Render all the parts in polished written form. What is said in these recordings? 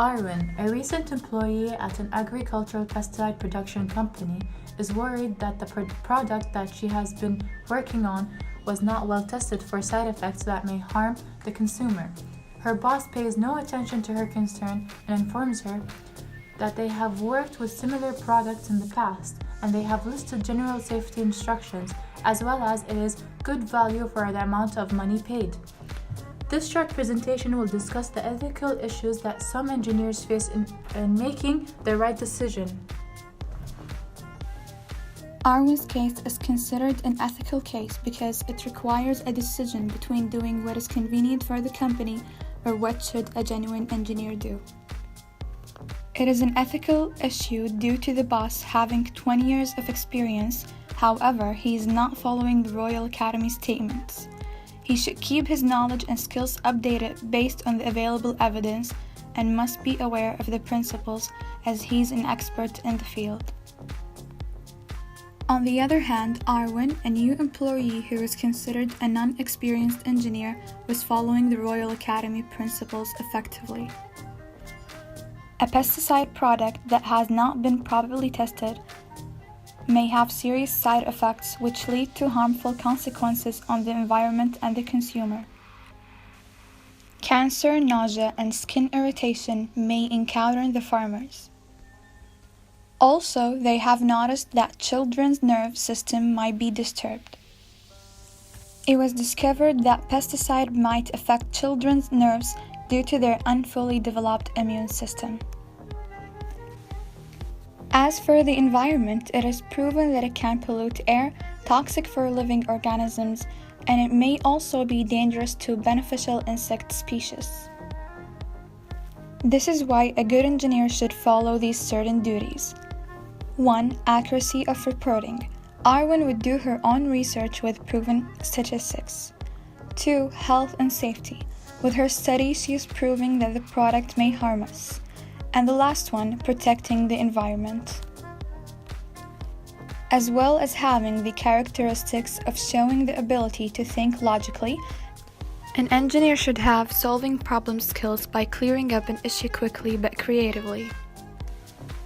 Arwen, a recent employee at an agricultural pesticide production company, is worried that the product that she has been working on was not well tested for side effects that may harm the consumer. Her boss pays no attention to her concern and informs her that they have worked with similar products in the past and they have listed general safety instructions as well as it is good value for the amount of money paid. This short presentation will discuss the ethical issues that some engineers face in making the right decision. Arwen's case is considered an ethical case because it requires a decision between doing what is convenient for the company or what should a genuine engineer do. It is an ethical issue due to the boss having 20 years of experience. However, he is not following the Royal Academy statements. He should keep his knowledge and skills updated based on the available evidence and must be aware of the principles as he's an expert in the field. On the other hand, Arwen, a new employee who is considered a non-experienced engineer, was following the Royal Academy principles effectively. A pesticide product that has not been properly tested may have serious side effects which lead to harmful consequences on the environment and the consumer. Cancer, nausea, and skin irritation may encounter the farmers. Also, they have noticed that children's nerve system might be disturbed. It was discovered that pesticide might affect children's nerves due to their unfully developed immune system. As for the environment, it is proven that it can pollute air, toxic for living organisms, and it may also be dangerous to beneficial insect species. This is why a good engineer should follow these certain duties. 1. Accuracy of reporting. Arwen would do her own research with proven statistics. 2. Health and safety. With her study, she is proving that the product may harm us. And the last one, protecting the environment. As well as having the characteristics of showing the ability to think logically, an engineer should have solving problem skills by clearing up an issue quickly but creatively.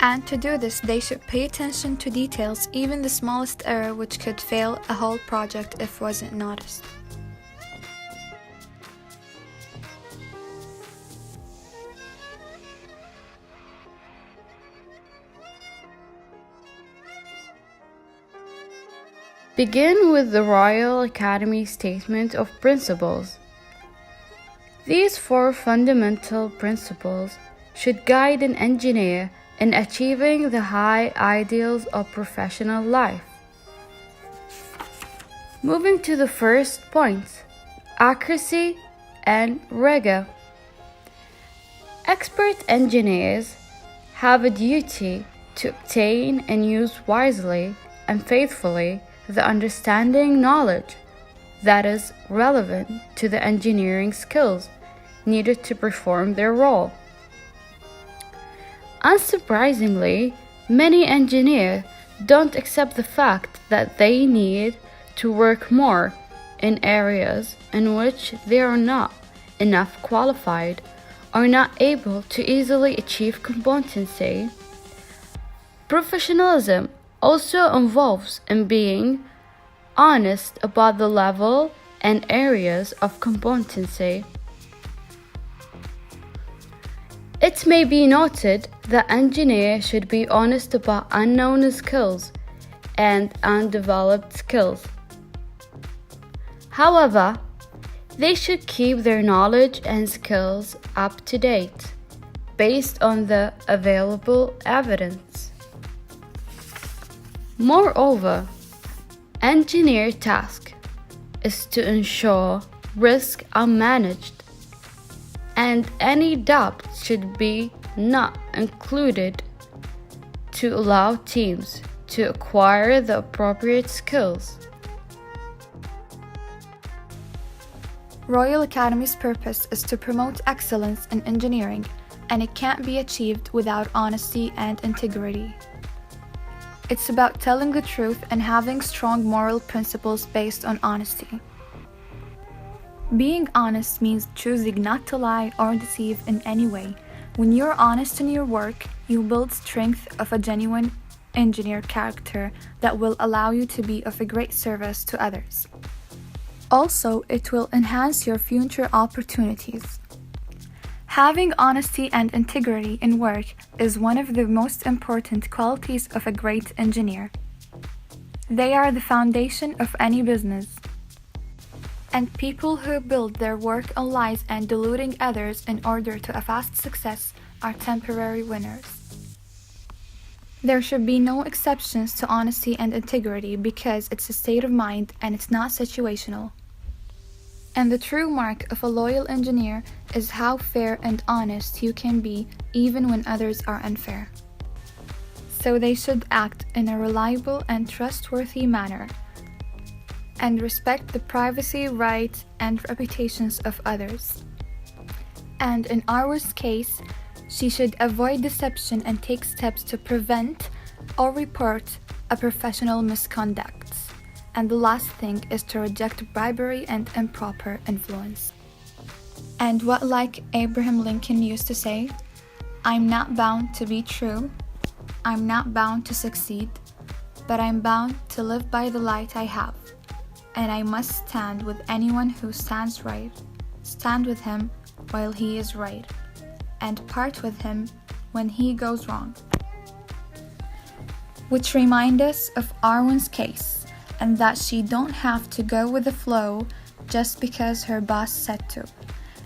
And to do this, they should pay attention to details, even the smallest error which could fail a whole project if wasn't noticed. Begin with the Royal Academy Statement of Principles. These 4 fundamental principles should guide an engineer in achieving the high ideals of professional life. Moving to the first point, accuracy and rigor. Expert engineers have a duty to obtain and use wisely and faithfully the understanding knowledge that is relevant to the engineering skills needed to perform their role. Unsurprisingly, many engineers don't accept the fact that they need to work more in areas in which they are not enough qualified or not able to easily achieve competency. Professionalism also involves in being honest about the level and areas of competency. It may be noted that engineers should be honest about unknown skills and undeveloped skills. However, they should keep their knowledge and skills up to date based on the available evidence. Moreover, engineer task is to ensure risks are managed and any doubt should be not included to allow teams to acquire the appropriate skills. Royal Academy's purpose is to promote excellence in engineering, and it can't be achieved without honesty and integrity. It's about telling the truth and having strong moral principles based on honesty. Being honest means choosing not to lie or deceive in any way, When you're honest in your work, you build strength of a genuine engineer character that will allow you to be of a great service to others. Also, it will enhance your future opportunities. Having honesty and integrity in work is one of the most important qualities of a great engineer. They are the foundation of any business. And people who build their work on lies and deluding others in order to a fast success are temporary winners. There should be no exceptions to honesty and integrity because it's a state of mind and it's not situational. And the true mark of a loyal engineer is how fair and honest you can be even when others are unfair. So they should act in a reliable and trustworthy manner and respect the privacy, rights, and reputations of others. And in Arwa's case, she should avoid deception and take steps to prevent or report a professional misconduct. And the last thing is to reject bribery and improper influence. And what, like Abraham Lincoln used to say, I'm not bound to be true, I'm not bound to succeed, but I'm bound to live by the light I have. And I must stand with anyone who stands right, stand with him while he is right, and part with him when he goes wrong. Which reminds us of Arwen's case, and that she don't have to go with the flow just because her boss said to,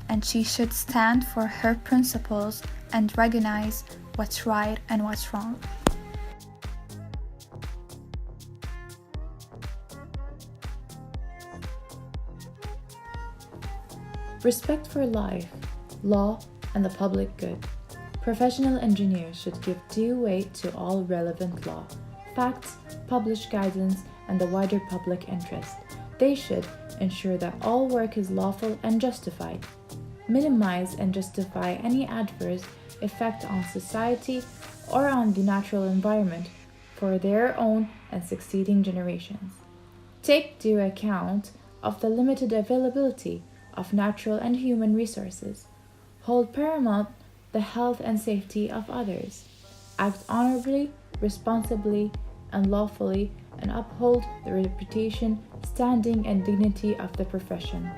and she should stand for her principles and recognize what's right and what's wrong. Respect for life, law, and the public good. Professional engineers should give due weight to all relevant law, facts, published guidance, and the wider public interest. They should ensure that all work is lawful and justified, minimize and justify any adverse effect on society or on the natural environment for their own and succeeding generations. Take due account of the limited availability of natural and human resources. Hold paramount the health and safety of others. Act honorably, responsibly, and lawfully, and uphold the reputation, standing, and dignity of the profession.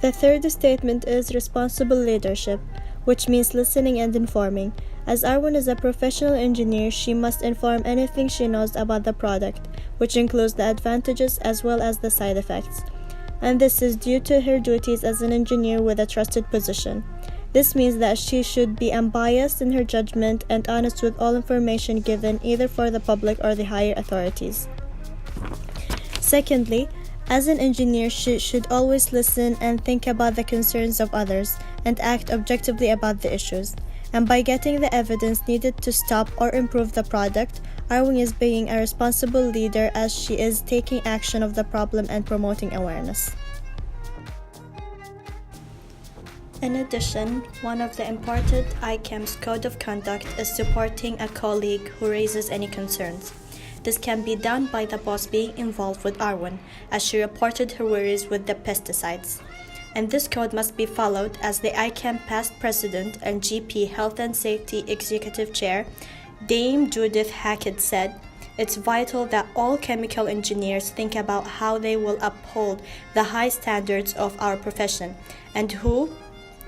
The third statement is responsible leadership, which means listening and informing. As Arwen is a professional engineer, she must inform anything she knows about the product, which includes the advantages as well as the side effects. And this is due to her duties as an engineer with a trusted position. This means that she should be unbiased in her judgment and honest with all information given either for the public or the higher authorities. Secondly, as an engineer, she should always listen and think about the concerns of others and act objectively about the issues. And by getting the evidence needed to stop or improve the product, Arwen is being a responsible leader as she is taking action of the problem and promoting awareness. In addition, one of the important ICAM's code of conduct is supporting a colleague who raises any concerns. This can be done by the boss being involved with Arwen, as she reported her worries with the pesticides. And this code must be followed as the ICAM past president and GP Health and Safety Executive Chair, Dame Judith Hackett said, "It's vital that all chemical engineers think about how they will uphold the high standards of our profession and who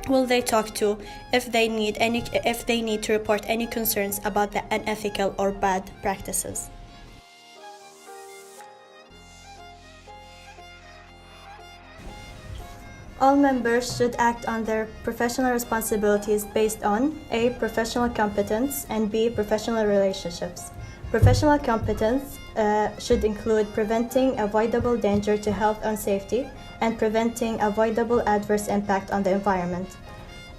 will they talk to if they need to report any concerns about the unethical or bad practices." All members should act on their professional responsibilities based on A. Professional competence and B. Professional relationships. Professional competence should include preventing avoidable danger to health and safety and preventing avoidable adverse impact on the environment.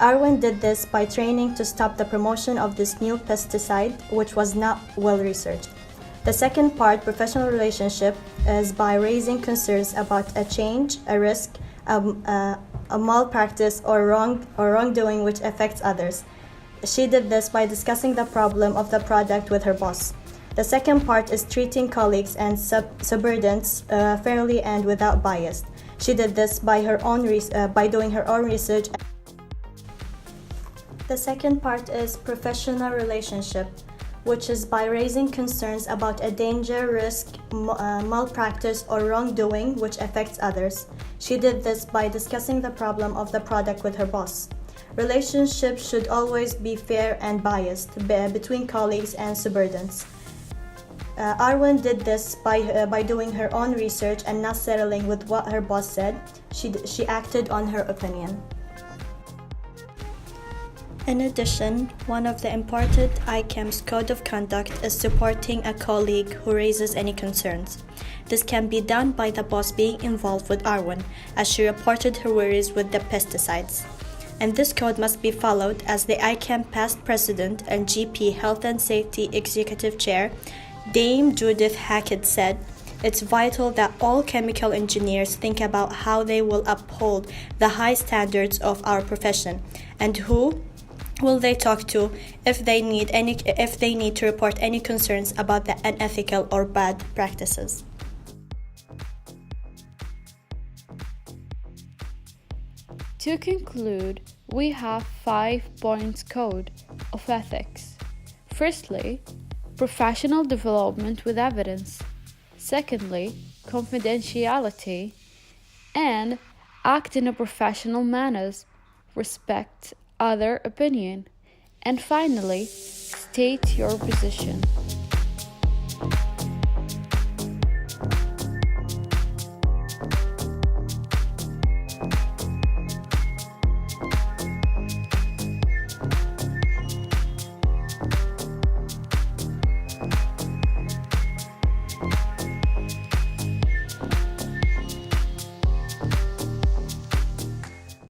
Arwen did this by training to stop the promotion of this new pesticide, which was not well researched. The second part, professional relationship, is by raising concerns about a change, a risk, a malpractice or wrongdoing which affects others. She did this by discussing the problem of the product with her boss. The second part is treating colleagues and subordinates fairly and without bias. She did this by doing her own research The second part is professional relationship, which is by raising concerns about a danger, risk, malpractice, or wrongdoing which affects others. She did this by discussing the problem of the product with her boss. Relationships should always be fair and biased between colleagues and subordinates. Arwen did this by doing her own research and not settling with what her boss said. She acted on her opinion. In addition, one of the important ICAM's code of conduct is supporting a colleague who raises any concerns. This can be done by the boss being involved with Arwen, as she reported her worries with the pesticides. And this code must be followed, as the ICAM past president and GP Health and Safety Executive Chair, Dame Judith Hackett, said, "It's vital that all chemical engineers think about how they will uphold the high standards of our profession, and who will they talk to if they need to report any concerns about the unethical or bad practices." To conclude, we have 5 points code of ethics. Firstly, professional development with evidence. Secondly, confidentiality, and act in a professional manner. Respect other opinion. And finally, state your position.